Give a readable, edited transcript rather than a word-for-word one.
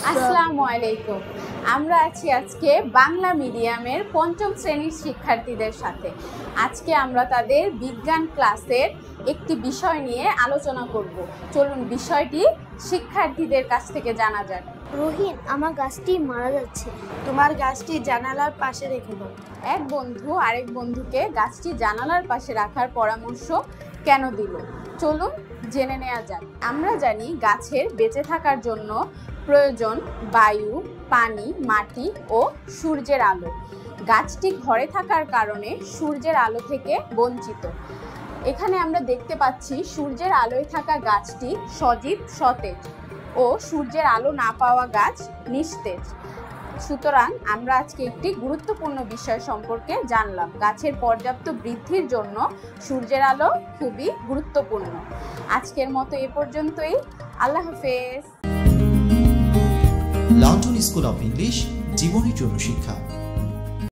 আসসালামু আলাইকুম। আমরা আছি আজকে বাংলা মিডিয়ামের পঞ্চম শ্রেণীর শিক্ষার্থীদের সাথে। আজকে আমরা তাদের বিজ্ঞান ক্লাসের একটি বিষয় নিয়ে আলোচনা করব। চলুন বিষয়টি শিক্ষার্থীদের কাছ থেকে জানা যাক। রহিন, আমার গাছটি মারা যাচ্ছে। তোমার গাছটি জানালার পাশে রেখে দাও। এক বন্ধু আরেক বন্ধুকে গাছটি জানালার পাশে রাখার পরামর্শ কেন দিল? চলুন জেনে নেওয়া যাক। আমরা জানি গাছের বেঁচে থাকার জন্য প্রয়োজন বায়ু, পানি, মাটি ও সূর্যের আলো। গাছটি ঘরে থাকার কারণে সূর্যের আলো থেকে বঞ্চিত। এখানে আমরা দেখতে পাচ্ছি সূর্যের আলোয় থাকা গাছটি সজীব, সতেজ ও সূর্যের আলো না পাওয়া গাছ নিস্তেজ। সুতরাং আমরা আজকে একটি গুরুত্বপূর্ণ বিষয় সম্পর্কে জানলাম। গাছের পর্যাপ্ত বৃদ্ধির জন্য সূর্যের আলো খুবই গুরুত্বপূর্ণ। আজকের মতো এ পর্যন্তই। আল্লাহ হাফেজ। লন্ডন স্কুল অফ ইংলিশ, জীবনের জন্য শিক্ষা।